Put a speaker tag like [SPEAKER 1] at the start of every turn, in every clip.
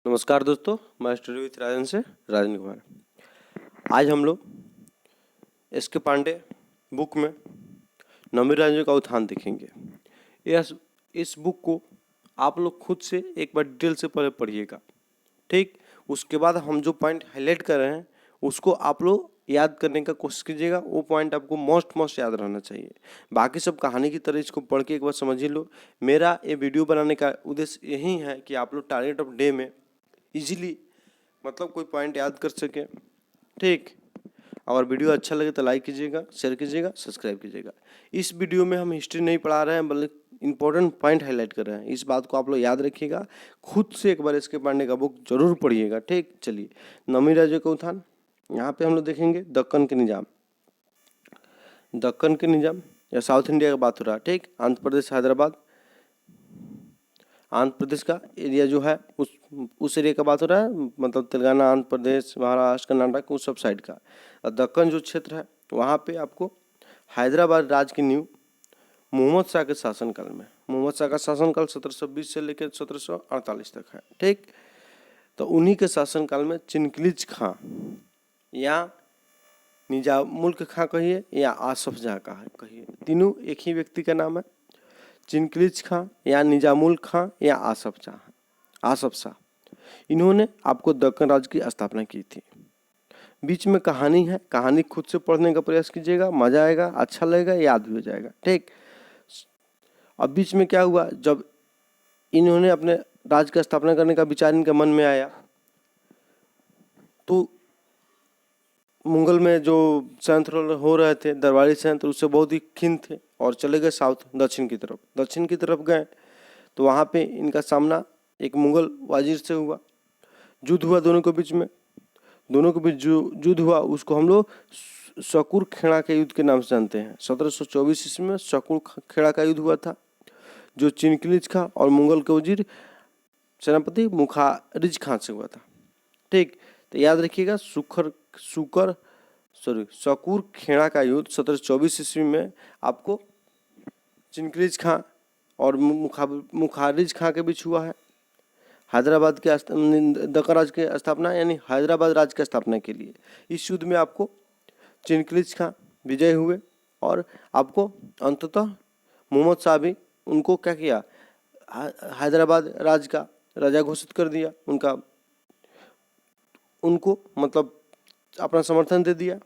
[SPEAKER 1] नमस्कार दोस्तों, मैं स्टूडियो विथ राजन से राजन कुमार। आज हम लोग एस के पांडे बुक में नवमी राज्यों का उत्थान देखेंगे। इस बुक को आप लोग खुद से एक बार डिटेल से पहले पढ़िएगा, ठीक। उसके बाद हम जो पॉइंट हाईलाइट कर रहे हैं उसको आप लोग याद करने का कोशिश कीजिएगा। वो पॉइंट आपको मोस्ट याद रहना चाहिए। बाकी सब कहानी की तरह इसको पढ़ के एक बार समझ ही लो। मेरा ये वीडियो बनाने का उद्देश्य यही है कि आप लोग टारगेट ऑफ डे में इजीली मतलब कोई पॉइंट याद कर सके, ठीक। अगर वीडियो अच्छा लगे तो लाइक कीजिएगा, शेयर कीजिएगा, सब्सक्राइब कीजिएगा। इस वीडियो में हम हिस्ट्री नहीं पढ़ा रहे हैं बल्कि इंपॉर्टेंट पॉइंट हाईलाइट कर रहे हैं। इस बात को आप लोग याद रखिएगा। खुद से एक बार इसके पांडे का बुक जरूर पढ़िएगा, ठीक। चलिए, नवमी राज्यों का उत्थान यहाँ पे हम लोग देखेंगे। दक्कन के निजाम या साउथ इंडिया का बात हो रहा है, ठीक। आंध्र प्रदेश, हैदराबाद, आंध्र प्रदेश का एरिया जो है उस एरिया का बात हो रहा है, मतलब तेलंगाना, आंध्र प्रदेश, महाराष्ट्र, कर्नाटक, उस सब साइड का। और दक्कन जो क्षेत्र है वहाँ पे आपको हैदराबाद राज की नींव मोहम्मद शाह के शासनकाल में, मोहम्मद शाह का शासनकाल 1720 से लेकर 1748 तक है, ठीक। तो उन्हीं के शासनकाल में चिनकिलिज खां या निजामुल्क खां कहिए या आसफ जहाँ का है कहिए, तीनों एक ही व्यक्ति का नाम है। चिनकिलिज खां या निजामुल खां या आसफ शाह, इन्होंने आपको दक्कन राज्य की स्थापना की थी। बीच में कहानी है, कहानी खुद से पढ़ने का प्रयास कीजिएगा, मजा आएगा, अच्छा लगेगा, याद भी हो जाएगा, ठीक। अब बीच में क्या हुआ, जब इन्होंने अपने राज्य का स्थापना करने का विचार इनके मन में आया तो मुगल में जो संयंत्र हो रहे थे, दरबारी संयंत्र, उससे बहुत ही खिन्न थे और चले गए साउथ, दक्षिण की तरफ गए। तो वहाँ पे इनका सामना एक मुगल वाजिर से हुआ। युद्ध हुआ दोनों के बीच जो युद्ध हुआ उसको हम लोग शकूर खेड़ा के युद्ध के नाम से जानते हैं। 1724 ईस्वी में शकूर खेड़ा का युद्ध हुआ था, जो चिनकिलिज खां और मुगल के वजीर सेनापति मुखारिज खां से हुआ था, ठीक। तो याद रखिएगा, शकूर खेड़ा का युद्ध 1724 ईस्वी में आपको चिनकिलिज खां और मुखारिज खां के बीच हुआ है। हैदराबाद के दक्कन राज्य की स्थापना यानी हैदराबाद राज्य की स्थापना के लिए इस युद्ध में आपको चिनकिलिज खां विजय हुए और आपको अंततः मोहम्मद शाह भी उनको क्या किया, हैदराबाद राज्य का राजा घोषित कर दिया। उनको मतलब अपना समर्थन दे दिया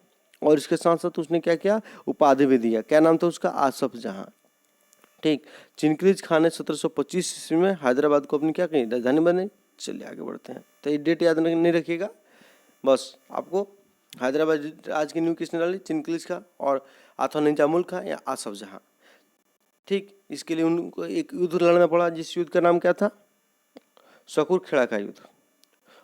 [SPEAKER 1] और इसके साथ साथ उसने क्या किया, उपाधि भी दिया। क्या नाम था उसका, आसफ जहां, ठीक। चिनकिलिज खां ने 1725 ईस्वी में हैदराबाद को अपनी क्या कही, राजधानी बनाई। चलिए आगे बढ़ते हैं। तो ये डेट याद नहीं रखिएगा, बस आपको हैदराबाद आज की न्यू किसने डाली, चिनकिलिज खां और अथवा निजामुल खां या आसफ जहां, ठीक। इसके लिए उनको एक युद्ध लड़ना पड़ा, जिस युद्ध का नाम क्या था, शकूर खेड़ा का युद्ध।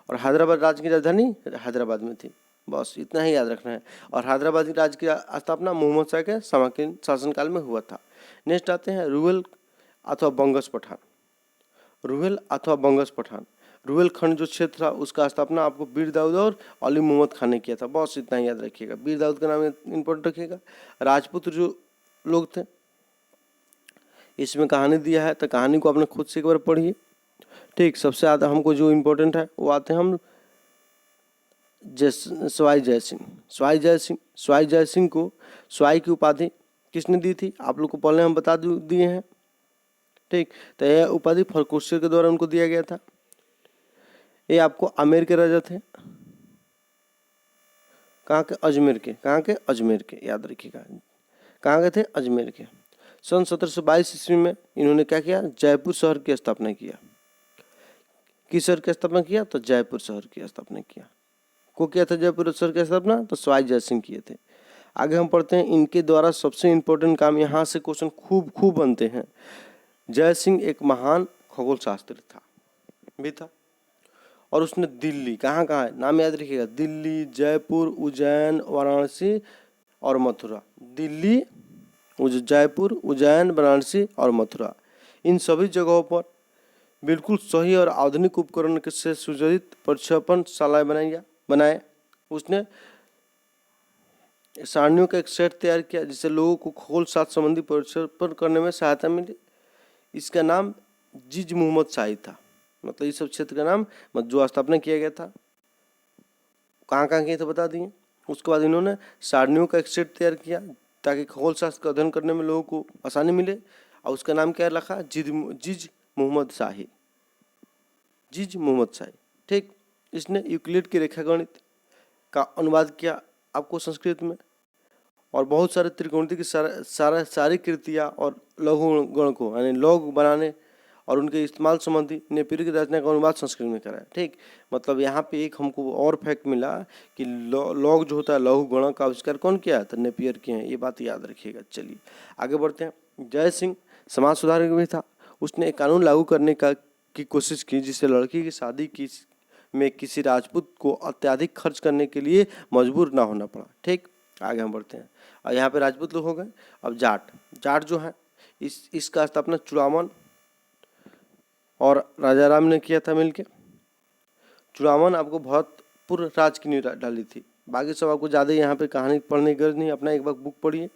[SPEAKER 1] और हैदराबाद राज्य की राजधानी हैदराबाद में थी। बस इतना ही याद रखना है। और हैदराबाद राज्य की स्थापना मोहम्मद शाह के समकालीन शासनकाल में हुआ था। नेक्स्ट आते हैं रुहेल अथवा बंगस पठान। रुहेलखंड जो क्षेत्र था उसका स्थापना आपको वीर दाऊद और अली मोहम्मद खान ने किया था। बस इतना ही याद रखिएगा, वीर दाऊद का नाम इंपॉर्टेंट रखिएगा। राजपूत जो लोग थे, इसमें कहानी दिया है तो कहानी को आपने खुद से एक बार पढ़िए, ठीक। सबसे ज़्यादा हमको जो इम्पोर्टेंट है वो आते हैं हम सवाई जय सिंह को सवाई की उपाधि किसने दी थी, आप लोग को पहले हम बता दिए हैं, ठीक। तो यह उपाधि फर्रुखाबाद के द्वारा उनको दिया गया था। ये आपको आमेर के राजा थे, कहाँ के, अजमेर के याद रखिएगा, कहाँ के थे, अजमेर के। सन 1722 ईस्वी में इन्होंने क्या किया, जयपुर शहर की स्थापना किया। किस शहर की स्थापना किया, तो जयपुर शहर की स्थापना किया। को किया था जयपुर शहर की स्थापना, तो सवाई जय सिंह किए थे। आगे हम पढ़ते हैं, इनके द्वारा सबसे इंपॉर्टेंट काम, यहाँ से क्वेश्चन खूब बनते हैं। जय सिंह एक महान खगोल शास्त्री था और उसने दिल्ली, कहाँ है, नाम याद रखिएगा, दिल्ली, जयपुर, उज्जैन, वाराणसी और मथुरा। दिल्ली, जयपुर, उज्जैन, वाराणसी और मथुरा, इन सभी जगहों पर बिल्कुल सही और आधुनिक उपकरण से सुसज्जित प्रक्षेपण शालाएं बनाए। उसने सारणियों का एक सेट तैयार किया जिससे लोगों को खगोल शास्त्र संबंधी प्रक्षेपण करने में सहायता मिली। इसका नाम जिज मोहम्मद शाही था, मतलब इस सब क्षेत्र का नाम जो स्थापना किया गया था, कहाँ कहाँ किए थे बता दिए। उसके बाद इन्होंने सारणियों का एक सेट तैयार किया ताकि खगोल शास्त्र का अध्ययन करने में लोगों को आसानी मिले, और उसका नाम क्या रखा, जिज मोहम्मद शाही, जिज मोहम्मद शाही। ठीक, इसने यूक्लिड के रेखागणित का अनुवाद किया आपको संस्कृत में, और बहुत सारे त्रिकोणिति की सारी कृतियाँ और लघु गणकों यानी लघु बनाने और उनके इस्तेमाल संबंधी नेपियर की रचना का अनुवाद संस्कृत में कराया। ठीक, मतलब यहाँ पे एक हमको और फैक्ट मिला कि लघु जो होता है लघु गणक का आविष्कार कौन किया है, तो नेपियर के हैं, ये बात याद रखिएगा। चलिए आगे बढ़ते हैं। जय सिंह समाज सुधारक भी था। उसने एक कानून लागू करने की कोशिश की जिससे लड़की की शादी की में किसी राजपूत को अत्याधिक खर्च करने के लिए मजबूर ना होना पड़ा। ठीक, आगे हम बढ़ते हैं। और यहाँ पे राजपूत लोग हो गए। अब जाट जो है इसका स्थापना चुड़ामन और राजा राम ने किया था मिलके। चुड़ामन आपको भरतपुर राज की नींव डाली थी। बाकी सब आपको ज़्यादा यहाँ पे कहानी पढ़ने की गरज नहीं, अपना एक बार बुक पढ़िए।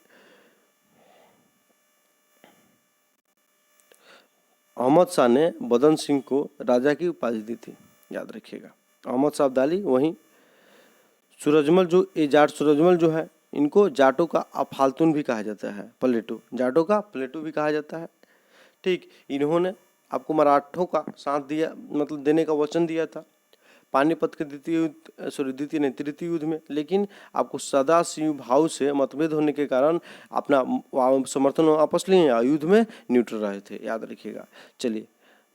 [SPEAKER 1] अहमद शाह ने बदन सिंह को राजा की उपाधि दी थी, याद रखिएगा। अहमद शाह अब्दाली। वहीं सूरजमल ये जाट सूरजमल जो है इनको जाटों का अफाल्तुन भी कहा जाता है, प्लेटो, जाटों का प्लेटो भी कहा जाता है। ठीक, इन्होंने आपको मराठों का साथ दिया, मतलब देने का वचन दिया था पानीपत के तृतीय युद्ध में, लेकिन आपको सदाशिव भाव से मतभेद होने के कारण अपना समर्थन वापस लिए, युद्ध में न्यूट्रल रहे थे, याद रखिएगा। चलिए,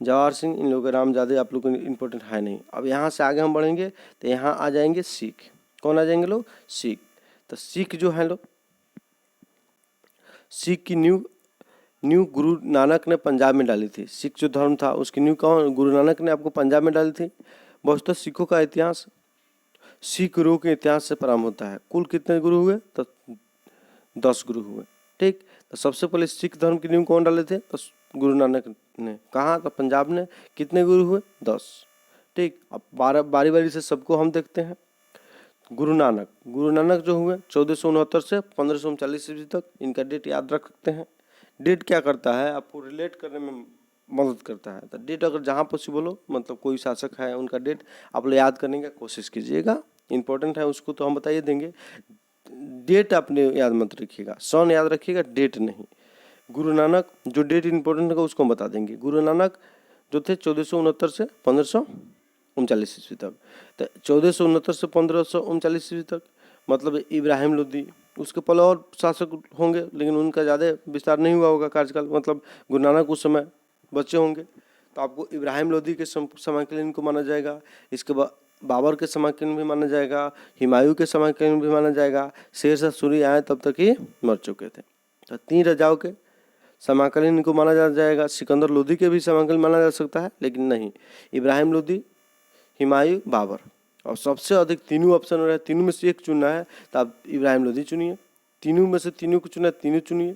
[SPEAKER 1] जवाहर सिंह, इन लोगों का नाम ज़्यादा आप लोग को इम्पोर्टेंट है नहीं। अब यहाँ से आगे हम बढ़ेंगे तो यहाँ आ जाएंगे सिख। कौन आ जाएंगे लोग, सिख। तो सिख जो है लोग, सिख की न्यू गुरु नानक ने पंजाब में डाली थी। सिख जो धर्म था उसकी न्यू कौन, गुरु नानक ने आपको पंजाब में डाली थी। वस्तुतः सिखों का इतिहास सिख गुरुओं के इतिहास से प्रारंभ होता है। कुल कितने गुरु हुए, तो 10 गुरु हुए। ठीक, तो सबसे पहले सिख धर्म की न्यू कौन डाले थे, तो गुरु नानक ने। कहाँ, तो पंजाब ने। कितने गुरु हुए, 10। ठीक, अब बारी बारी से सबको हम देखते हैं। गुरु नानक जो हुए 1469 से 1539 ईस्वी तक, इनका डेट याद रख सकते हैं। डेट क्या करता है, आपको रिलेट करने में मदद करता है। तो डेट अगर जहाँ पॉसिबल हो, मतलब कोई शासक है उनका डेट आप लोग याद करने की कोशिश कीजिएगा, इंपॉर्टेंट है, उसको तो हम बताइए देंगे। डेट आपने याद मत रखिएगा, सन याद रखिएगा, डेट नहीं। गुरु नानक जो डेट इंपॉर्टेंट होगा उसको हम बता देंगे। गुरु नानक जो थे 1469 से 1539 ईस्वी तक। तो 1469 से 1539 ईस्वी तक मतलब इब्राहिम लोदी, उसके पहले और शासक होंगे लेकिन उनका ज़्यादा विस्तार नहीं हुआ होगा कार्यकाल, मतलब गुरु नानक उस समय बच्चे होंगे। तो आपको इब्राहिम लोदी के समकालीन को माना जाएगा। इसके बाद बाबर के समकालीन भी माना जाएगा, हुमायूं के समकालीन भी माना जाएगा। शेरशाह सूरी आए तब तक ही मर चुके थे। तो 3 राजाओं के समकालीन को माना जाएगा। सिकंदर लोदी के भी समकालीन माना जा सकता है, लेकिन नहीं, इब्राहिम लोदी, हुमायूं, बाबर। और सबसे अधिक तीनों ऑप्शन हो रहा है, तीनों में से एक चुनना है तो आप इब्राहिम लोदी चुनिए। तीनों में से तीनों को चुना, तीनों चुनिए,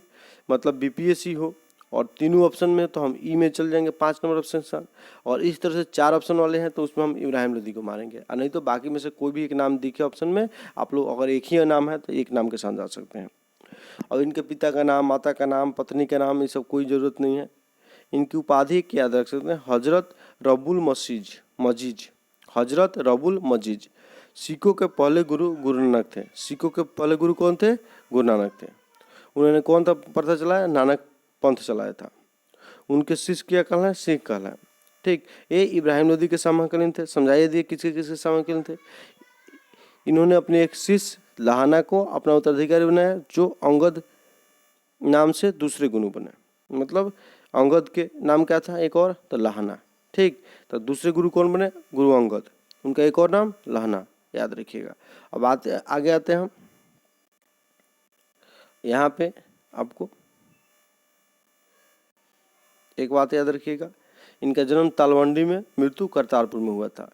[SPEAKER 1] मतलब बीपीएससी हो। और तीनों ऑप्शन में तो हम ई में चल जाएंगे 5 नंबर ऑप्शन। और इस तरह से 4 ऑप्शन वाले हैं तो उसमें हम इब्राहिम लोदी को मारेंगे, और नहीं तो बाकी में से कोई भी एक नाम दिखे ऑप्शन में, आप लोग अगर एक ही नाम है तो एक नाम के साथ जा सकते हैं। और इनके पिता का नाम, माता का नाम, पत्नी का नाम, ये सब कोई ज़रूरत नहीं है। इनकी उपाधि क्या याद रख सकते हैं, हजरत रबुल मजीज, हजरत रबुल मजीज। सिखों के पहले गुरु नानक थे। सिखों के पहले गुरु कौन थे, गुरु नानक थे। उन्होंने कौन सा प्रथा चलाया, नानक पंथ चलाया था। उनके शिष्य क्या कहलाए, सिख कहलाए। ठीक, ये इब्राहिम लोदी के समकालीन थे। समझाइए दिए किसके समकालीन थे। इन्होंने अपने एक शिष्य लहाना को अपना उत्तराधिकारी बनाया, जो अंगद नाम से दूसरे गुरु बने। मतलब अंगद के नाम क्या था एक और, तो लहाना। ठीक, तो दूसरे गुरु कौन बने, गुरु अंगद, उनका एक और नाम लहाना, याद रखिएगा। अब आगे आते हैं हम। यहाँ पे आपको एक बात याद रखिएगा, इनका जन्म तालवंडी में, मृत्यु करतारपुर में हुआ था।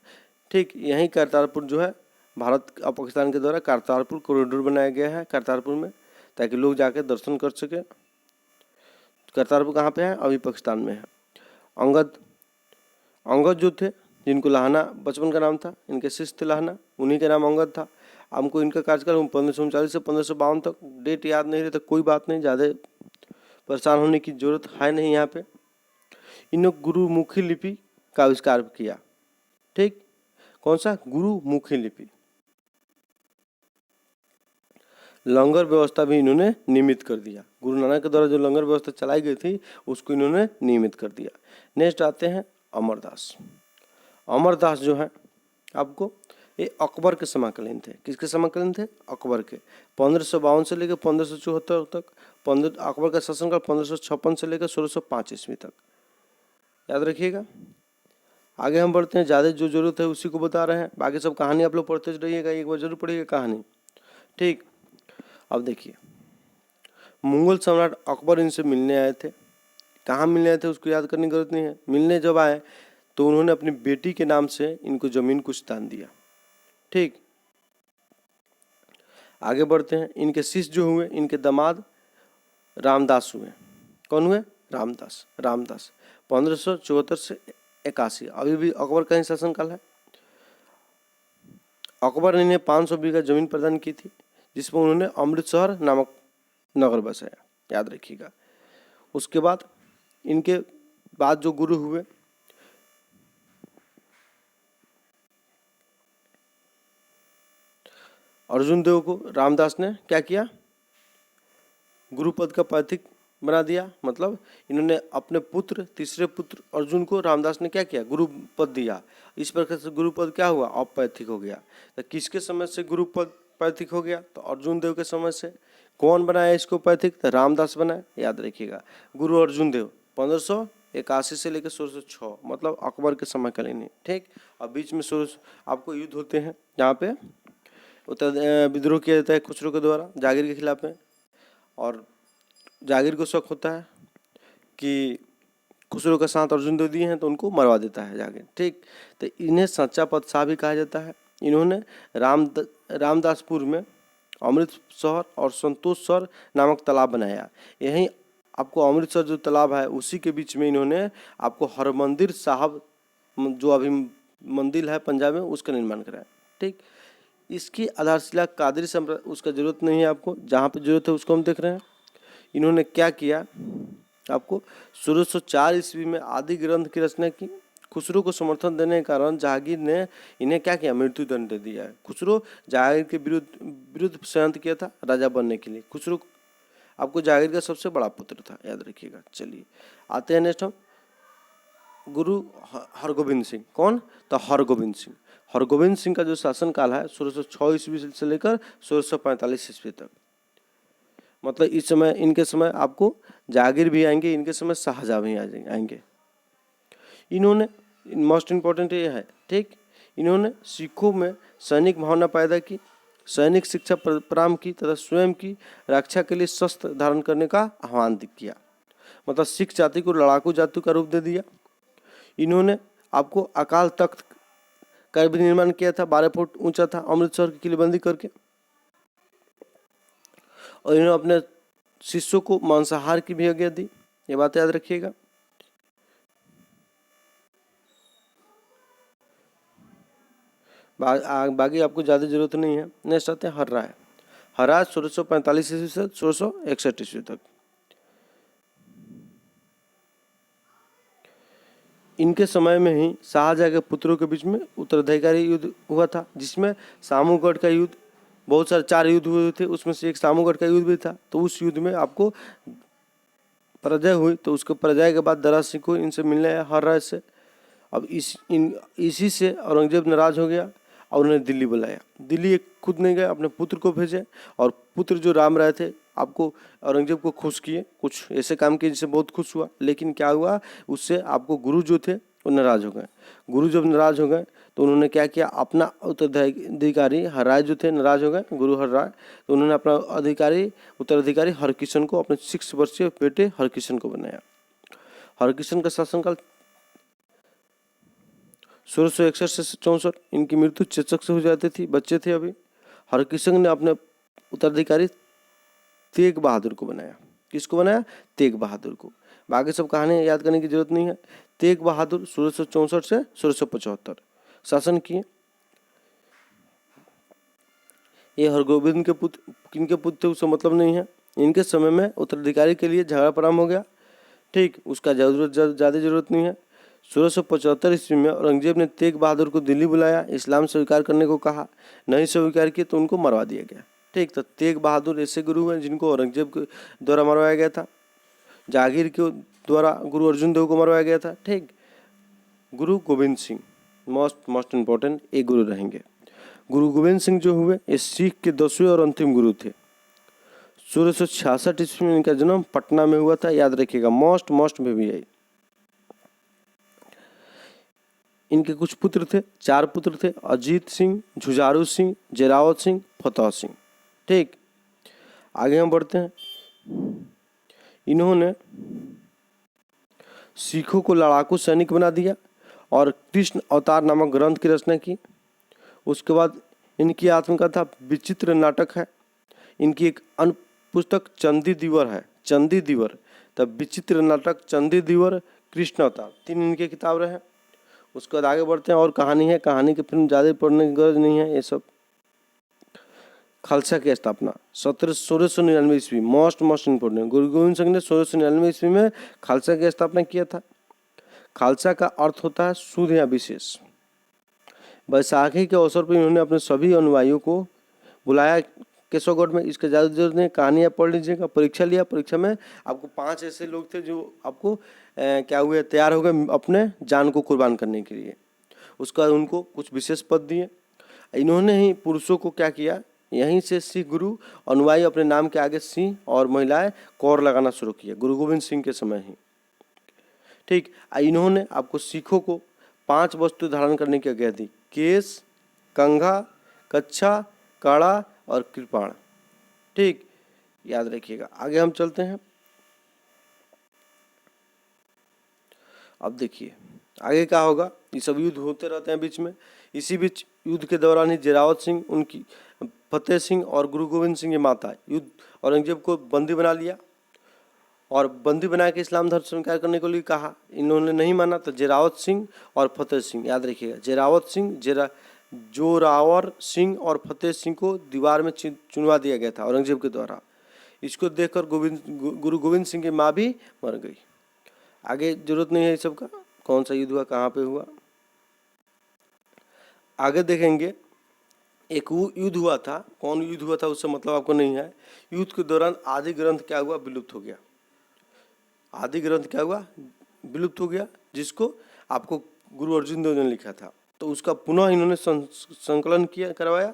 [SPEAKER 1] ठीक, यही करतारपुर जो है भारत और पाकिस्तान के द्वारा करतारपुर कॉरिडोर बनाया गया है करतारपुर में, ताकि लोग जाके दर्शन कर सके। करतारपुर कहाँ पे है, अभी पाकिस्तान में है। अंगद जो थे, जिनको लहाना बचपन का नाम था, इनके शिष्य थे लहाना, उन्हीं का नाम अंगद था। हमको इनका कार्यकाल 1539 से 1552 तक, डेट याद नहीं रही तो कोई बात नहीं, ज़्यादा परेशान होने की जरूरत है नहीं। यहाँ पे इन गुरुमुखी लिपि का आविष्कार किया। ठीक, कौन सा? गुरुमुखी लिपि। लंगर व्यवस्था भी इन्होंने नियमित कर दिया। गुरु नानक के द्वारा जो लंगर व्यवस्था चलाई गई थी उसको इन्होंने नियमित कर दिया। नेक्स्ट आते हैं अमरदास। अमरदास जो है आपको ये अकबर के समकालीन थे। किसके समकालीन थे? अकबर के। 1552 से लेकर 1574 तक। अकबर का शासनकाल 1556 से लेकर 1605 ईस्वी तक। याद रखिएगा। आगे हम बढ़ते हैं, ज़्यादा जो जरूरत है उसी को बता रहे हैं, बाकी सब कहानी आप लोग पढ़ते रहिएगा, एक बार जरूर पढ़िएगा कहानी। ठीक, अब देखिए, मुगल सम्राट अकबर इनसे मिलने आए थे। कहाँ मिलने आए थे उसको याद करने की जरूरत नहीं है। मिलने जब आए तो उन्होंने अपनी बेटी के नाम से इनको जमीन कुछ दान दिया। ठीक, आगे बढ़ते हैं। इनके शिष्य जो हुए, इनके दामाद रामदास हुए। कौन हुए? रामदास। 1574 से 81, अभी भी अकबर का ही शासनकाल है। अकबर ने इन्हें 500 बीघा जमीन प्रदान की थी, जिसमें उन्होंने अमृतसर नामक नगर बसाया। याद रखिएगा। उसके बाद इनके बाद जो गुरु हुए, अर्जुन देव को रामदास ने क्या किया? गुरुपद का पैथिक बना दिया। मतलब इन्होंने अपने पुत्र, तीसरे पुत्र अर्जुन को रामदास ने क्या किया? गुरुपद दिया। इस प्रकार से गुरुपद क्या हुआ? अपैथिक हो गया। तो किसके समय से गुरुपद पैथिक हो गया? तो अर्जुन देव के समय से। कौन बनाया इसको पैथिक? तो रामदास बनाया। याद रखिएगा। गुरु अर्जुन देव 1581 से लेकर 1606, मतलब अकबर के समय कालीन। ठीक, और बीच में आपको युद्ध होते हैं जहाँ पे विद्रोह किया जाता है खुसरो के द्वारा जागीर के खिलाफ में, और जागीर को शक होता है कि खुसरो का साथ अर्जुन देव दिए हैं तो उनको मरवा देता है जागीर। ठीक, तो इन्हें सच्चा बादशाह भी कहा जाता है। इन्होंने रामदासपुर में अमृतसर और संतोषसर नामक तालाब बनाया। यहीं आपको अमृतसर जो तालाब है उसी के बीच में इन्होंने आपको हरमंदिर साहब, जो अभी मंदिर है पंजाब में, उसका निर्माण कराया। ठीक, इसकी आधारशिला कादरी सम्राट, उसका जरूरत नहीं है आपको, जहाँ पे जरूरत है उसको हम देख रहे हैं। इन्होंने क्या किया? आपको 1604 ईस्वी में आदि ग्रंथ की रचना की। खुसरो को समर्थन देने के कारण जहांगीर ने इन्हें क्या किया? मृत्युदंड दे दिया है। खुसरो जहांगीर के विरुद्ध षड्यंत्र किया था राजा बनने के लिए। खुसरो आपको जहांगीर का सबसे बड़ा पुत्र था, याद रखिएगा। चलिए आते हैं नेक्स्ट हम गुरु हरगोविंद सिंह। कौन? तो हरगोविंद सिंह। हरगोविंद सिंह का जो शासनकाल है 1606 ईस्वी से लेकर 1645 ईस्वी तक। मतलब इस समय, इनके समय आपको जागीर भी आएंगे, इनके समय शाहजहाँ भी आएंगे। इन्होंने मोस्ट इम्पोर्टेंट ये है। ठीक, इन्होंने सिखों में सैनिक भावना पैदा की, सैनिक शिक्षा प्रारंभ की तथा स्वयं की रक्षा के लिए शस्त्र धारण करने का आह्वान किया। मतलब सिख जाति को लड़ाकू जाति का रूप दे दिया। इन्होंने आपको अकाल तख्त का भी निर्माण किया था, 12 फुट ऊंचा था, अमृतसर की किलेबंदी करके। और इन्होंने अपने शिष्यों को मांसाहार की भी आज्ञा दी। ये बात याद रखिएगा। बाकी आपको ज़्यादा जरूरत नहीं है। नेक्स्ट आते हैं हर्राय। हर्राय 1645 ईस्वी से 1661 ईस्वी तक। इनके समय में ही शाहजहाँ के पुत्रों के बीच में उत्तराधिकारी युद्ध हुआ था, जिसमें सामूगढ़ का युद्ध, बहुत सारे 4 युद्ध हुए थे, उसमें से एक सामूगढ़ का युद्ध भी था। तो उस युद्ध में आपको पराजय हुई, तो उसके पराजय के बाद दरा सिंह को इनसे मिलने आया हर्राय से। अब इसी से औरंगजेब नाराज हो गया और उन्हें दिल्ली बुलाया। दिल्ली खुद नहीं गए, अपने पुत्र को भेजे, और पुत्र जो राम राय थे आपको औरंगजेब को खुश किए, कुछ ऐसे काम किए जिससे बहुत खुश हुआ। लेकिन क्या हुआ, उससे आपको गुरु जो थे वो नाराज हो गए। गुरु जब नाराज हो गए तो उन्होंने क्या किया, अपना उत्तराधिकारी हर्राय जो थे नाराज हो गए, गुरु हर्राय, तो उन्होंने अपना उत्तराधिकारी हरकिशन को, अपने 6 वर्षीय बेटे हरकिशन को बनाया। हरकिशन का शासनकाल 1661 से 64। इनकी मृत्यु चेचक से हो जाती थी, बच्चे थे अभी। हरकिशन ने अपने उत्तराधिकारी तेग बहादुर को बनाया। किसको बनाया? तेग बहादुर को। बाकी सब कहानी याद करने की जरूरत नहीं है। तेग बहादुर 1664 से 1675 शासन किए। ये हरगोविंद के पुत्र, किनके पुत्र थे उससे मतलब नहीं है। इनके समय में उत्तराधिकारी के लिए झगड़ा प्रारंभ हो गया। ठीक, उसका ज़्यादा जरूरत नहीं है। 1675 ईस्वी में औरंगजेब ने तेग बहादुर को दिल्ली बुलाया, इस्लाम स्वीकार करने को कहा, नहीं स्वीकार किए तो उनको मरवा दिया गया। ठीक, तो तेग बहादुर ऐसे गुरु हैं जिनको औरंगजेब के द्वारा मरवाया गया था, जहांगीर के द्वारा गुरु अर्जुन देव को मरवाया गया था। ठीक, गुरु गोविंद सिंह मोस्ट इम्पोर्टेंट एक गुरु रहेंगे। गुरु गोविंद सिंह जो हुए ये सिख के 10वें और अंतिम गुरु थे। 1666 ईस्वी में इनका जन्म पटना में हुआ था, याद रखिएगा, मोस्ट में भी आई। इनके कुछ पुत्र थे, 4 पुत्र थे, अजीत सिंह, जुझारू सिंह, जयरावत सिंह, फतेह सिंह। ठीक, आगे हम बढ़ते हैं। इन्होंने सिखों को लड़ाकू सैनिक बना दिया और कृष्ण अवतार नामक ग्रंथ की रचना की। उसके बाद इनकी आत्मकथा विचित्र नाटक है। इनकी एक अन्य पुस्तक चंदी दिवर है, चंदी दिवर, तब विचित्र नाटक, चंदी दिवर, कृष्ण अवतार, 3 इनके किताब रहे। उसके बाद आगे बढ़ते हैं और कहानी है। कहानी की फिल्म ज़्यादा पढ़ने की गरज नहीं है। ये सब खालसा की स्थापना 1699 ईस्वी, मोस्ट इम्पोर्टेंट। गुरु गोविंद सिंह ने 1699 ईस्वी में खालसा की स्थापना किया था। खालसा का अर्थ होता है शुद्ध या विशेष। बैसाखी के अवसर पर इन्होंने अपने सभी अनुयायियों को बुलाया केशवगढ़ में। इसके ज़्यादा जरूरत नहीं, कहानियाँ पढ़ लीजिएगा। परीक्षा लिया, परीक्षा में आपको 5 ऐसे लोग थे जो आपको क्या हुए, तैयार हो गए अपने जान को कुर्बान करने के लिए। उसके बाद उनको कुछ विशेष पद दिए। इन्होंने ही पुरुषों को क्या किया, यहीं से सिख गुरु अनुयायी अपने नाम के आगे सिंह और महिलाएं कौर लगाना शुरू किया, गुरु गोविंद सिंह के समय ही। ठीक, इन्होंने आपको सिखों को 5 वस्तु धारण करने की आज्ञा दी, केस, कंघा, कच्छा, काड़ा और कृपाण। ठीक, याद रखिएगा। आगे हम चलते हैं। अब देखिए आगे क्या होगा। ये सब युद्ध होते रहते हैं बीच में। इसी बीच युद्ध के दौरान ही जयरावत सिंह, उनकी फतेह सिंह और गुरु गोविंद सिंह की माता युद्ध औरंगजेब को बंदी बना लिया और बंदी बना के इस्लाम धर्म स्वीकार करने के लिए कहा। इन्होंने नहीं माना तो जयरावत सिंह और फतेह सिंह, याद रखिएगा, जयरावत सिंह, जोरावर सिंह और फतेह सिंह को दीवार में चुनवा दिया गया था औरंगजेब के द्वारा। इसको देखकर गुरु गोविंद सिंह की माँ भी मर गई। आगे जरूरत नहीं है इस सब का, कौन सा युद्ध हुआ, कहाँ पे हुआ, आगे देखेंगे। एक युद्ध हुआ था, कौन युद्ध हुआ था उससे मतलब आपको नहीं है। युद्ध के दौरान आदि ग्रंथ क्या हुआ, विलुप्त हो गया। आदि ग्रंथ क्या हुआ, विलुप्त हो गया, जिसको आपको गुरु अर्जुन देव ने लिखा था। तो उसका पुनः इन्होंने संकलन किया, करवाया।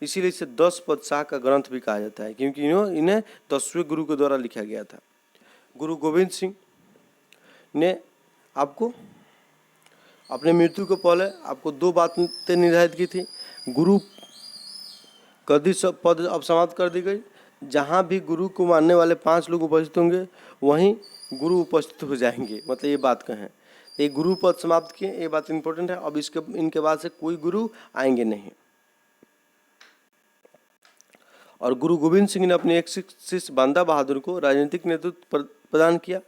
[SPEAKER 1] इसीलिए इसे 10 पद शाह का ग्रंथ भी कहा जाता है, क्योंकि इन्हें 10वें गुरु के द्वारा लिखा गया था। गुरु गोविंद सिंह ने आपको अपने मृत्यु के पहले आपको 2 बातें निर्धारित की थी। गुरु गद्दी सब पद अब समाप्त कर दी गई। जहाँ भी गुरु को मानने वाले 5 लोग उपस्थित होंगे वहीं गुरु उपस्थित हो जाएंगे, मतलब ये बात कहें। एक गुरु पद समाप्त किए, ये बात इंपॉर्टेंट है। अब इनके बाद से कोई गुरु आएंगे नहीं। और गुरु गोविंद सिंह ने अपने एक शिष्य बांदा बहादुर को राजनीतिक नेतृत्व प्रदान किया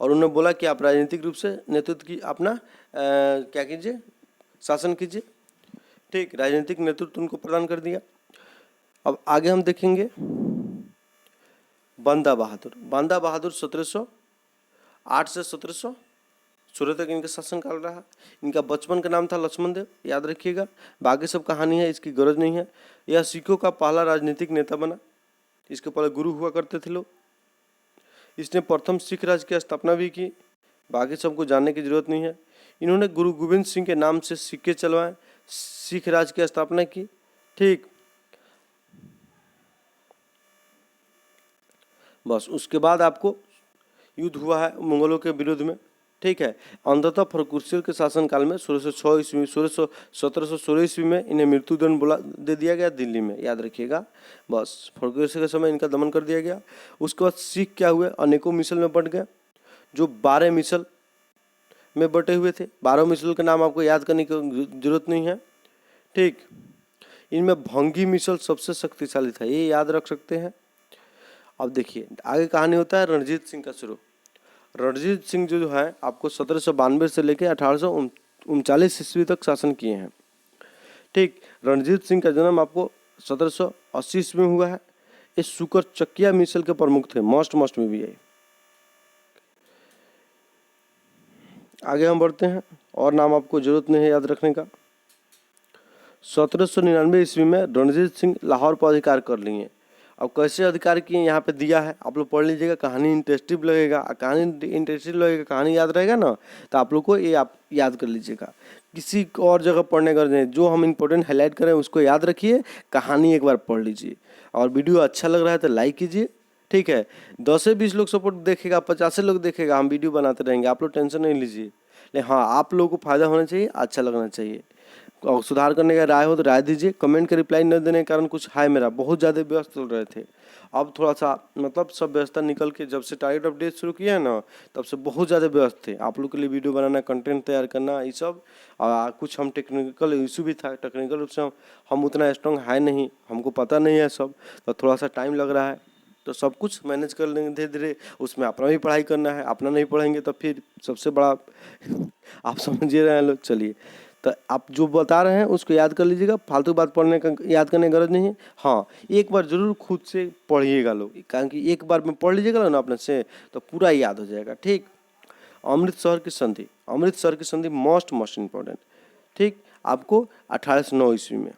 [SPEAKER 1] और उन्होंने बोला कि आप राजनीतिक रूप से नेतृत्व की अपना क्या कीजिए, शासन कीजिए। ठीक, राजनीतिक नेतृत्व उनको प्रदान कर दिया। अब आगे हम देखेंगे बांदा बहादुर। बांदा बहादुर 1708 से 1716 तक इनका शासनकाल रहा। इनका बचपन का नाम था लक्ष्मण देव, याद रखिएगा। बाकी सब कहानी है, इसकी गरज नहीं है। यह सिखों का पहला राजनीतिक नेता बना। इसके पहले गुरु हुआ करते थे लोग। इसने प्रथम सिख राज्य की स्थापना भी की। बाकी सबको जानने की जरूरत नहीं है। इन्होंने गुरु गोविंद सिंह के नाम से सिक्के चलवाए, सिख राज्य की स्थापना की। ठीक, बस उसके बाद आपको युद्ध हुआ है मुगलों के विरुद्ध में। ठीक है, अंततः फर्रुखसिंह के शासनकाल में 1716 ईस्वी में इन्हें मृत्युदंड दे दिया गया दिल्ली में, याद रखिएगा। बस फर्रुखसिंह के समय इनका दमन कर दिया गया। उसके बाद सिख क्या हुए, अनेकों मिसल में बट गए, जो 12 मिसल में बटे हुए थे। 12 मिसल का नाम आपको याद करने की जरूरत नहीं है। ठीक, इनमें भंगी मिसल सबसे शक्तिशाली था, ये याद रख सकते हैं। अब देखिए आगे कहानी होता है रणजीत सिंह का शुरू। रणजीत सिंह जो है आपको 1792 से लेकर 1839 ईस्वी तक शासन किए हैं। ठीक, रणजीत सिंह का जन्म आपको 1780 ईस्वी में हुआ है। ये सुकर चकिया मिसल के प्रमुख थे, मोस्ट में भी है। आगे हम बढ़ते हैं, और नाम आपको जरूरत नहीं है याद रखने का। 1799 ईस्वी में रणजीत सिंह लाहौर पर अधिकार कर लिए। अब कैसे अधिकार किए यहाँ पे दिया है, आप लोग पढ़ लीजिएगा, कहानी इंटरेस्टिंग लगेगा, कहानी इंटरेस्टिंग लगेगा, कहानी याद रहेगा ना, तो आप लोग को ये आप याद कर लीजिएगा। किसी और जगह पढ़ने का नहीं, जो हम इंपॉर्टेंट हाईलाइट करें उसको याद रखिए, कहानी एक बार पढ़ लीजिए। और वीडियो अच्छा लग रहा है तो लाइक कीजिए, ठीक है। 10 से 20 लोग सपोर्ट देखेगा, 50 से लोग देखेगा, हम वीडियो बनाते रहेंगे, आप लोग टेंशन नहीं लीजिए। लेकिन हाँ, आप लोगों को फायदा होना चाहिए, अच्छा लगना चाहिए। और सुधार करने का राय हो तो राय दीजिए। कमेंट का रिप्लाई न देने के कारण कुछ है, मेरा बहुत ज़्यादा व्यस्त चल रहे थे, अब थोड़ा सा मतलब सब व्यवस्था निकल के जब से टारगेट अपडेट शुरू किया है ना, तब से बहुत ज़्यादा व्यस्त थे। आप लोग के लिए वीडियो बनाना, कंटेंट तैयार करना, ये सब। कुछ हम टेक्निकल इशू भी था, टेक्निकल रूप से हम उतना स्ट्रॉन्ग है नहीं, हमको पता नहीं है सब, तो थोड़ा सा टाइम लग रहा है। तो सब कुछ मैनेज कर लेंगे धीरे धीरे, उसमें अपना भी पढ़ाई करना है, अपना नहीं पढ़ेंगे तो फिर सबसे बड़ा आप समझिए रहे हैं लोग। चलिए, तो आप जो बता रहे हैं उसको याद कर लीजिएगा, फालतू बात पढ़ने का याद करने की गरज नहीं है। हाँ, एक बार जरूर खुद से पढ़िएगा लोग, कारण कि एक बार में पढ़ लीजिएगा ना अपने से, तो पूरा याद हो जाएगा, ठीक। अमृतसर की संधि, अमृतसर की संधि मोस्ट मोस्ट इम्पोर्टेंट, ठीक। आपको 1809 ईस्वी में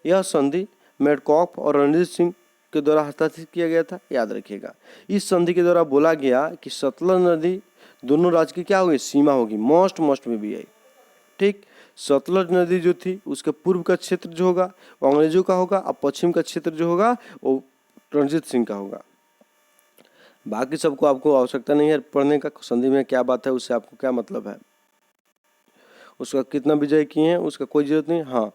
[SPEAKER 1] यह संधि मेडकॉफ और रणजीत सिंह के द्वारा हस्ताक्षरित किया गया था, याद रखिएगा। इस संधि के द्वारा बोला गया कि सतलज नदी दोनों राज्य की क्या होगी, सीमा होगी, मोस्ट मोस्ट में भी आई, ठीक। सतलज नदी जो थी उसके पूर्व का क्षेत्र जो होगा वो अंग्रेजों का होगा, और पश्चिम का क्षेत्र जो होगा वो रणजीत सिंह का होगा। बाकी सबको आपको आवश्यकता नहीं है पढ़ने का, संधि में क्या बात है उससे आपको क्या मतलब है, उसका कितना विजय किए हैं उसका कोई जरूरत नहीं। हाँ,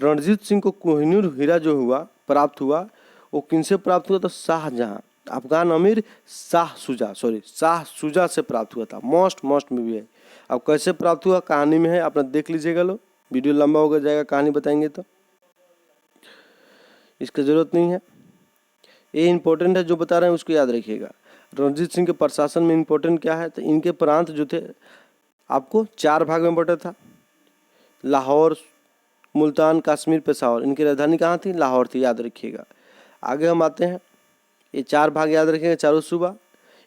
[SPEAKER 1] रणजीत सिंह को कोहिनूर हीरा जो हुआ प्राप्त हुआ, वो किनसे प्राप्त हुआ था, शाहजहां, अफगान अमीर शाह शुजा से प्राप्त हुआ था, मोस्ट मोस्ट में भी है। अब कैसे प्राप्त हुआ कहानी में है, अपना देख लीजिएगा लो, वीडियो लंबा हो जाएगा, कहानी बताएंगे तो इसकी जरूरत नहीं है। ये इंपॉर्टेंट है जो बता रहे हैं उसको याद रखिएगा। रणजीत सिंह के प्रशासन में इंपॉर्टेंट क्या है, तो इनके प्रांत जो थे आपको 4 भाग में बटा था, लाहौर, मुल्तान, कश्मीर, पेशावर। इनकी राजधानी कहाँ थी, लाहौर थी, याद रखिएगा। आगे हम आते हैं, ये 4 भाग याद रखेंगे, चारों सूबा,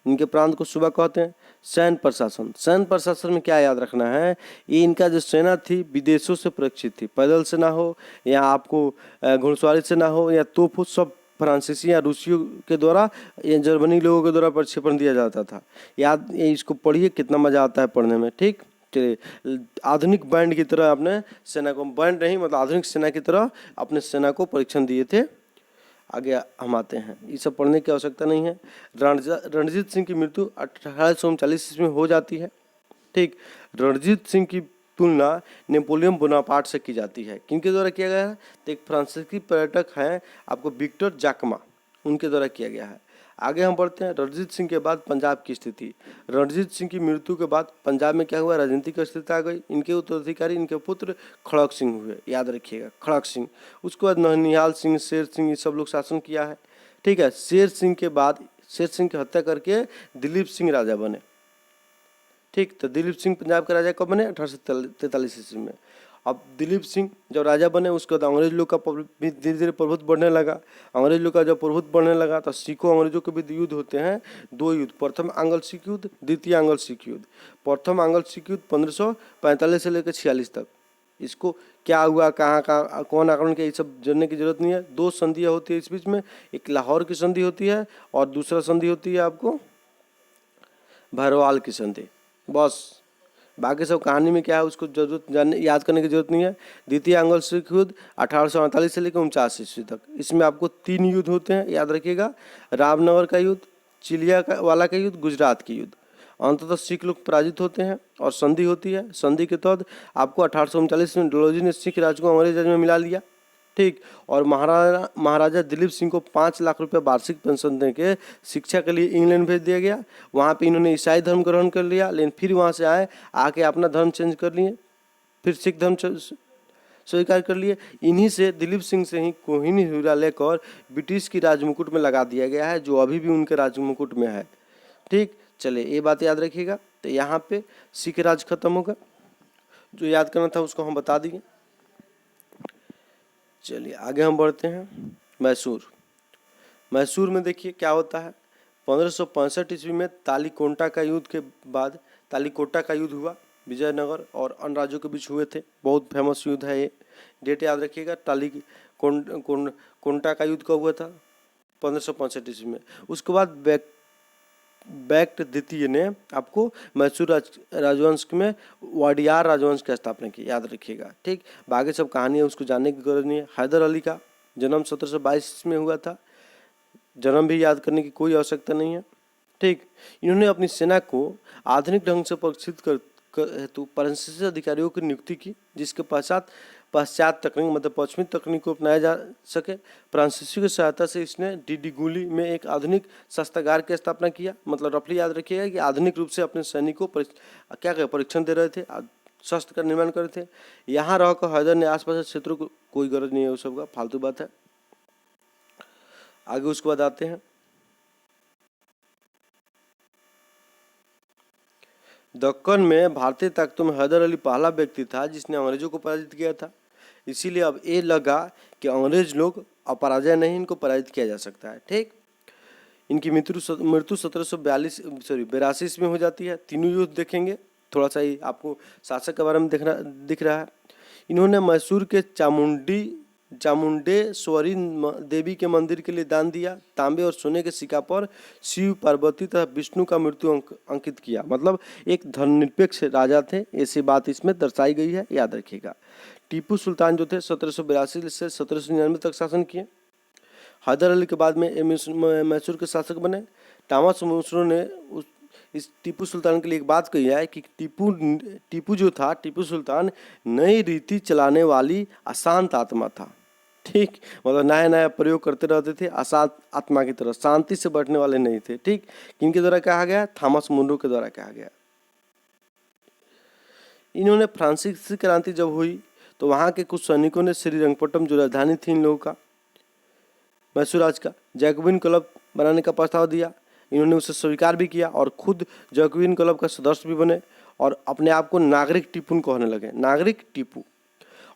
[SPEAKER 1] इनके प्रांत को सूबा कहते हैं। सैन्य प्रशासन, सैन्य प्रशासन में क्या याद रखना है, ये इनका जो सेना थी विदेशों से सुरक्षित थी, पैदल से ना हो या आपको घुड़सवारी से ना हो या तोप, सब फ्रांसीसी या रूसियों के द्वारा या जर्मनी लोगों के द्वारा प्रक्षेपण दिया जाता था। याद इसको पढ़िए, कितना मजा आता है पढ़ने में, ठीक। चलिए, आधुनिक बैंड की तरह अपने सेना को, बैंड नहीं मतलब आधुनिक सेना की तरह अपने सेना को परीक्षण दिए थे। आगे हम आते हैं, ये सब पढ़ने की आवश्यकता नहीं है। रणजीत सिंह की मृत्यु 1839 ईस्वी में हो जाती है, ठीक। रणजीत सिंह की तुलना नेपोलियन बोनापार्ट से की जाती है, किनके द्वारा किया गया है, तो एक फ्रांसीसी पर्यटक हैं आपको विक्टर जाकमा, उनके द्वारा किया गया है। आगे हम बढ़ते हैं, रणजीत सिंह के बाद पंजाब की स्थिति। रणजीत सिंह की मृत्यु के बाद पंजाब में क्या हुआ, राजनीतिक स्थिति आ गई। इनके उत्तराधिकारी इनके पुत्र खड़क सिंह हुए, याद रखिएगा, खड़क सिंह। उसके बाद ननिहाल सिंह, शेर सिंह, ये सब लोग शासन किया है, ठीक है। शेर सिंह के बाद, शेर सिंह की हत्या करके दिलीप सिंह राजा बने, ठीक। तो दिलीप सिंह पंजाब के राजा कब बने, 1843 ईस्वी में। अब दिलीप सिंह जब राजा बने उसके बाद अंग्रेज लोग का भी धीरे धीरे प्रभुत्व बढ़ने लगा। अंग्रेज लोग का जब प्रभुत्व बढ़ने लगा तो सिखों अंग्रेजों के भी युद्ध होते हैं, 2 युद्ध, प्रथम आंग्ल सिख युद्ध, द्वितीय आंग्ल सिख युद्ध। प्रथम आंग्ल सिख युद्ध 1545 से लेकर 46 तक। इसको क्या हुआ, कहाँ कहाँ कौन आक्रमण किया, ये सब जानने की जरूरत नहीं है। 2 संधियाँ होती है इस बीच में, एक लाहौर की संधि होती है और दूसरा संधि होती है आपको भरवाल की संधि, बस। बाकी सब कहानी में क्या है उसको जरूरत जानने याद करने की जरूरत नहीं है। द्वितीय आंग्ल सिख युद्ध 1848 से लेकर 49 ईस्वी तक, इसमें आपको 3 युद्ध होते हैं, याद रखिएगा। रामनगर का युद्ध, चिलिया का वाला का युद्ध, गुजरात की युद्ध। अंततः सिख लोग पराजित होते हैं और संधि होती है। संधि के तहत आपको 1839 में डलहौजी ने सिख राज को अंग्रेज राज में मिला लिया, ठीक। और महाराजा दिलीप सिंह को 5 लाख रुपए वार्षिक पेंशन देके शिक्षा के लिए इंग्लैंड भेज दिया गया। वहाँ पे इन्होंने ईसाई धर्म ग्रहण कर लिया, लेकिन फिर वहाँ से आके अपना धर्म चेंज कर लिए, फिर सिख धर्म स्वीकार कर लिए। इन्हीं से, दिलीप सिंह से ही कोहिनूर हीरा लेकर ब्रिटिश की राजमुकुट में लगा दिया गया है, जो अभी भी उनके राजमुकुट में है, ठीक। चलिए, ये बात याद रखिएगा। तो यहाँ पे सिख राज खत्म होगा, जो याद करना था उसको हम बता दिए। चलिए आगे हम बढ़ते हैं, मैसूर। मैसूर में देखिए क्या होता है, 1565 ईस्वी में तालीकोटा का युद्ध के बाद, तालीकोटा का युद्ध हुआ विजयनगर और अन्य राज्यों के बीच हुए थे। बहुत फेमस युद्ध है ये, डेट याद रखिएगा। टाली कोंटा का युद्ध कब हुआ था? 1565 ईस्वी में। उसके बाद बैक्ट द्वितीय ने आपको मैसूर राजवंश में वाडियार राजवंश की स्थापना की, याद रखिएगा। ठीक, बाकी सब कहानी है, उसको जानने की जरूरत नहीं है। हैदर अली का जन्म 1722 में हुआ था, जन्म भी याद करने की कोई आवश्यकता नहीं है। ठीक, इन्होंने अपनी सेना को आधुनिक ढंग से प्रशिक्षित कर हेतु फ्रांसीसी अधिकारियों की नियुक्ति की, जिसके पश्चात तकनीक मतलब पश्चिमी तकनीक को अपनाया जा सके। फ्रांसीसी की सहायता से इसने डिडिगुली में एक आधुनिक शस्त्रागार की स्थापना किया। मतलब रफली याद रखिएगा कि आधुनिक रूप से अपने सैनिकों को परीक्षण दे रहे थे, शस्त्र का निर्माण कर रहे थे। यहाँ रहकर हैदर ने आसपास के क्षेत्रों को, कोई गरज नहीं है उस सबका, फालतू बात है। आगे उसके बाद आते हैं दक्कन में भारतीय ताकतों में हैदर अली पहला व्यक्ति था जिसने अंग्रेजों को पराजित किया था। इसीलिए अब ये लगा कि अंग्रेज लोग अपराजय नहीं, इनको पराजित किया जा सकता है। ठीक, इनकी मृत्यु 1782 में हो जाती है। तीनों युद्ध देखेंगे, थोड़ा सा ही आपको शासक के बारे में दिख रहा है। इन्होंने मैसूर के चामुंडेश्वरी देवी के मंदिर के लिए दान दिया। तांबे और सोने के सिक्का पर शिव, पार्वती तथा विष्णु का मृत्यु अंकित किया। मतलब एक धर्मनिरपेक्ष राजा थे, ऐसी बात इसमें दर्शाई गई है, याद रखिएगा। टीपू सुल्तान जो थे 1782 से 1799 तक शासन किए। हैदर अली के बाद में मैसूर के शासक बने। टॉमस मुसरो ने इस टीपू सुल्तान के लिए एक बात कही है कि टीपू सुल्तान नई रीति चलाने वाली अशांत आत्मा था। ठीक, मतलब नया नया प्रयोग करते रहते थे, अशांत आत्मा की तरह, शांति से बैठने वाले नहीं थे। ठीक, किनके द्वारा कहा गया? थॉमस मुनरो के द्वारा कहा गया। इन्होंने फ्रांसीसी क्रांति जब हुई तो वहाँ के कुछ सैनिकों ने श्रीरंगपट्टम, जो राजधानी थी इन लोगों का, मैसूर राज का, जैकोबिन क्लब बनाने का प्रस्ताव दिया। इन्होंने उसे स्वीकार भी किया और खुद जैकोबिन क्लब का सदस्य भी बने और अपने आप को नागरिक टीपू कहने लगे, नागरिक टीपू।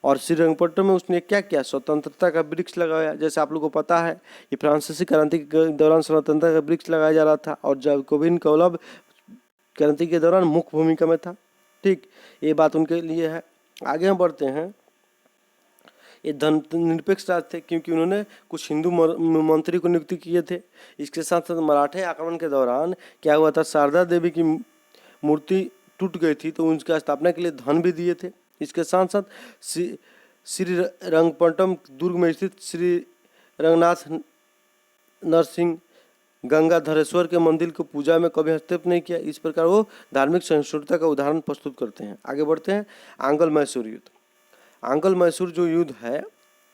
[SPEAKER 1] और श्रीरंगपट्टम में उसने क्या किया? स्वतंत्रता का वृक्ष लगाया। जैसे आप लोगों को पता है कि फ्रांसीसी क्रांति के दौरान स्वतंत्रता का वृक्ष लगाया जा रहा था और जैकोबिन क्लब क्रांति के दौरान मुख्य भूमिका में था। ठीक, ये बात उनके लिए है। आगे हम बढ़ते हैं। ये धर्मनिरपेक्ष राज थे क्योंकि उन्होंने कुछ हिंदू मंत्री को नियुक्ति किए थे। इसके साथ साथ मराठे आक्रमण के दौरान क्या हुआ था? शारदा देवी की मूर्ति टूट गई थी तो उनकी स्थापना के लिए धन भी दिए थे। इसके साथ साथ श्रीरंगपट्टम दुर्ग में स्थित श्री रंगनाथ नरसिंह गंगाधरेश्वर के मंदिर को पूजा में कभी हस्तक्षेप नहीं किया। इस प्रकार वो धार्मिक सहिष्णुता का उदाहरण प्रस्तुत करते हैं। आगे बढ़ते हैं। आंग्ल मैसूर युद्ध। आंग्ल मैसूर जो युद्ध है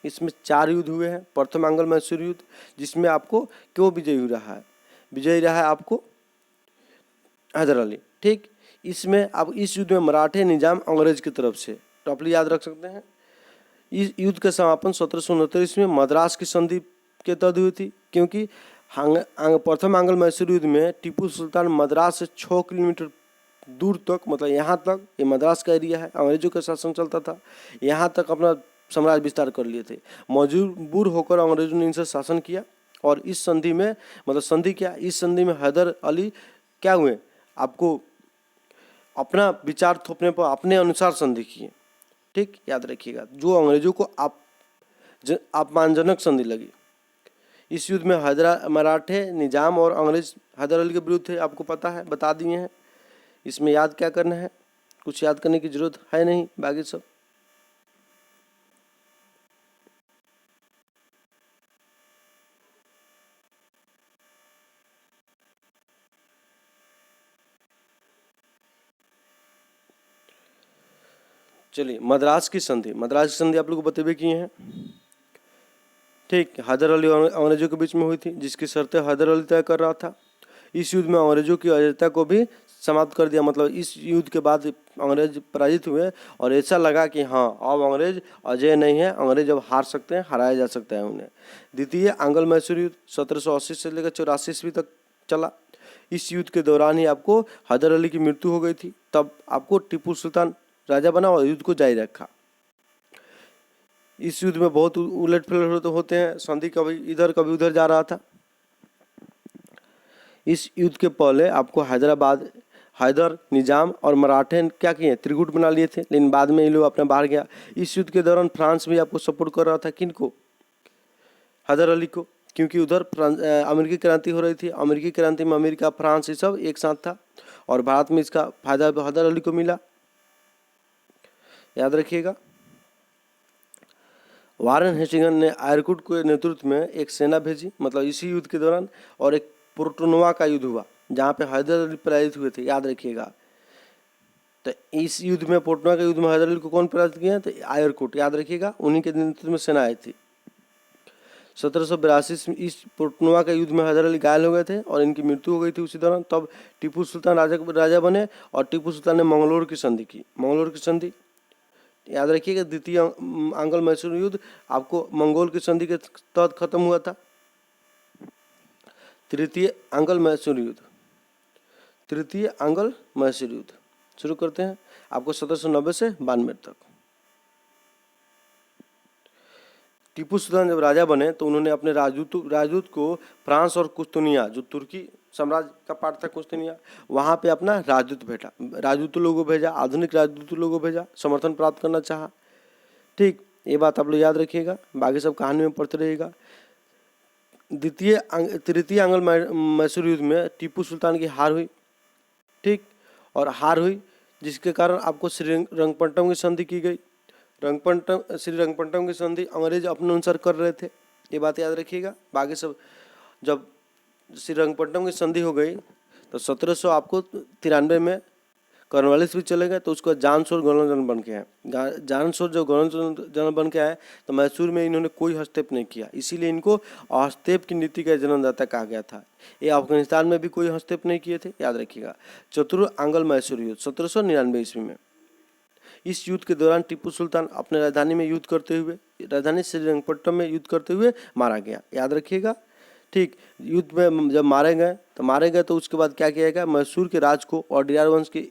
[SPEAKER 1] इसमें 4 युद्ध हुए हैं। प्रथम आंग्ल मैसूर युद्ध, जिसमें आपको क्यों विजयी हो रहा है? विजयी रहा है आपको हैदर अली। ठीक, इसमें अब इस युद्ध में मराठे निजाम अंग्रेज की तरफ से, टॉपली याद रख सकते हैं। इस युद्ध का समापन 1769 में मद्रास की संधि के तहत हुई थी, क्योंकि प्रथम आंग्ल मैसूर युद्ध में टीपू सुल्तान मद्रास से 6 किलोमीटर दूर तक, मतलब यहाँ तक, ये मद्रास का एरिया है, अंग्रेजों का शासन चलता था, यहाँ तक अपना साम्राज्य विस्तार कर लिए थे। मजबूर होकर अंग्रेजों ने इनसे शासन किया और इस संधि में, मतलब संधि क्या, इस संधि में हैदर अली क्या हुए? आपको अपना विचार थोपने पर अपने अनुसार संधि किए। ठीक, याद रखिएगा, जो अंग्रेजों को अपमानजनक संधि लगी। इस युद्ध में मराठे निजाम और अंग्रेज हैदर अली के विरुद्ध थे, आपको पता है, बता दिए हैं। इसमें याद क्या करना है? कुछ याद करने की जरूरत है नहीं, बाकी सब चलिए। मद्रास की संधि आप लोग को बतेबे किए हैं। ठीक, हैदर अली और अंग्रेजों के बीच में हुई थी, जिसकी शर्तें हैदर अली तय कर रहा था। इस युद्ध में अंग्रेजों की अजयता को भी समाप्त कर दिया। मतलब इस युद्ध के बाद अंग्रेज पराजित हुए और ऐसा लगा कि हाँ, अब अंग्रेज अजय नहीं है, अंग्रेज अब हार सकते हैं, हराया जा सकता है उन्हें। द्वितीय आंग्ल मैसूर युद्ध 1780 से लेकर 84 ईस्वी तक चला। इस युद्ध के दौरान ही आपको हैदर अली की मृत्यु हो गई थी। तब आपको टीपू सुल्तान राजा बना और युद्ध को जारी रखा। इस युद्ध में बहुत उलटफेर होते हैं, संधि कभी इधर कभी उधर जा रहा था। इस युद्ध के पहले आपको हैदर, निजाम और मराठे ने क्या किए, त्रिगुट बना लिए थे, लेकिन बाद में ये लोग अपने बाहर गया। इस युद्ध के दौरान फ्रांस भी आपको सपोर्ट कर रहा था, किनको, हैदर अली को, क्योंकि उधर अमेरिकी क्रांति हो रही थी। अमेरिकी क्रांति में अमेरिका, फ्रांस, ये सब एक साथ था और भारत में इसका फायदा हैदर अली को मिला, याद रखिएगा। वारेन हेस्टिंग्स ने आयरकुट के नेतृत्व में एक सेना भेजी, मतलब इसी युद्ध के दौरान, और एक पोर्टनोवा का युद्ध हुआ जहाँ पे हैदर अली पराजित हुए थे, याद रखिएगा। तो इस युद्ध में, पोर्टनोवा के युद्ध में हैदर अली को कौन पराजित किया, तो आयरकुट, याद रखिएगा, उन्हीं के नेतृत्व में सेना आई थी। 1782 में इस पोर्टनोवा के युद्ध में हैदर अली घायल हो गए थे और इनकी मृत्यु हो गई थी उसी दौरान। तब टीपू सुल्तान राजा बने और टीपू सुल्तान ने मंगलोर की संधि की। मंगलोर की संधि याद रखिएगा, द्वितीय आंग्ल मैसूर युद्ध आपको मंगोल की संधि के तहत खत्म हुआ था। तृतीय आंग्ल मैसूर युद्ध, तृतीय आंग्ल मैसूर युद्ध शुरू करते हैं आपको 1790 से 92 तक। टीपू सुल्तान जब राजा बने तो उन्होंने अपने राजदूत को फ्रांस और कुस्तुनिया, जो तुर्की साम्राज्य का पार्ट था कुस्तुनिया, वहाँ पे अपना राजदूत लोगों को भेजा, आधुनिक राजदूत लोगों को भेजा, समर्थन प्राप्त करना चाहा। ठीक, ये बात आप लोग याद रखिएगा, बाकी सब कहानी में पढ़ते रहिएगा। तृतीय आंग्ल मैसूर युद्ध में टीपू सुल्तान की हार हुई, ठीक, और हार हुई जिसके कारण आपको श्रीरंगपट्टम की संधि की गई। श्रीरंगपट्टम की संधि अंग्रेज अपने अनुसार कर रहे थे, ये बात याद रखिएगा। बाकी सब, जब श्रीरंगपट्टम की संधि हो गई तो 1700 आपको 93 में कॉर्नवालिस भी चले गए, तो उसका जानशोर गवर्नर जनरल बन के आए। जानशोर जब गवर्नर जनरल बन के आए तो मैसूर में इन्होंने कोई हस्तक्षेप नहीं किया, इसीलिए इनको हस्तक्षेप की नीति का जन्मदाता कहा गया था। ये अफगानिस्तान में भी कोई हस्तक्षेप नहीं किए थे, याद रखिएगा। चतुर्थ आंग्ल मैसूर युद्ध 1799 ईस्वी में। इस युद्ध के दौरान टीपू सुल्तान अपने राजधानी में युद्ध करते हुए, राजधानी श्रीरंगपट्टम में युद्ध करते हुए मारा गया, याद रखिएगा। ठीक, युद्ध में जब मारे गए तो उसके बाद क्या किया गया, मैसूर के राज को और डियार वंश के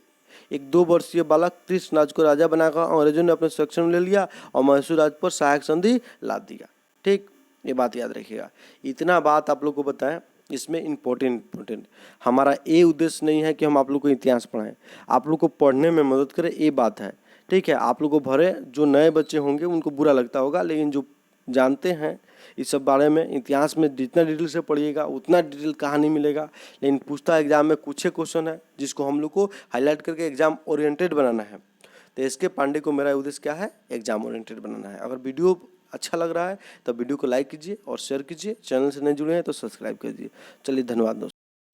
[SPEAKER 1] एक 2 वर्षीय बालक कृष्णराज को राजा बनाकर अंग्रेजों ने अपने संरक्षण में ले लिया और मैसूर राज पर सहायक संधि लाद दिया। ठीक, ये बात याद रखिएगा। इतना बात आप लोग को बताएं, इसमें इम्पोर्टेंट हमारा ये उद्देश्य नहीं है कि हम आप लोग को इतिहास पढ़ाएं, आप लोग को पढ़ने में मदद करें, ये बात है। ठीक है, आप लोग को भरे, जो नए बच्चे होंगे उनको बुरा लगता होगा, लेकिन जो जानते हैं इस सब बारे में, इतिहास में जितना डिटेल से पढ़िएगा उतना डिटेल कहानी मिलेगा। लेकिन पूछता एग्जाम में कुछ क्वेश्चन है जिसको हम लोग को हाईलाइट करके एग्जाम ओरिएंटेड बनाना है। तो एसके पांडे को मेरा उद्देश्य क्या है, एग्जाम ओरिएंटेड बनाना है। अगर वीडियो अच्छा लग रहा है तो वीडियो को लाइक कीजिए और शेयर कीजिए, चैनल से नहीं जुड़े हैं तो सब्सक्राइब कीजिए। चलिए, धन्यवाद दोस्तों।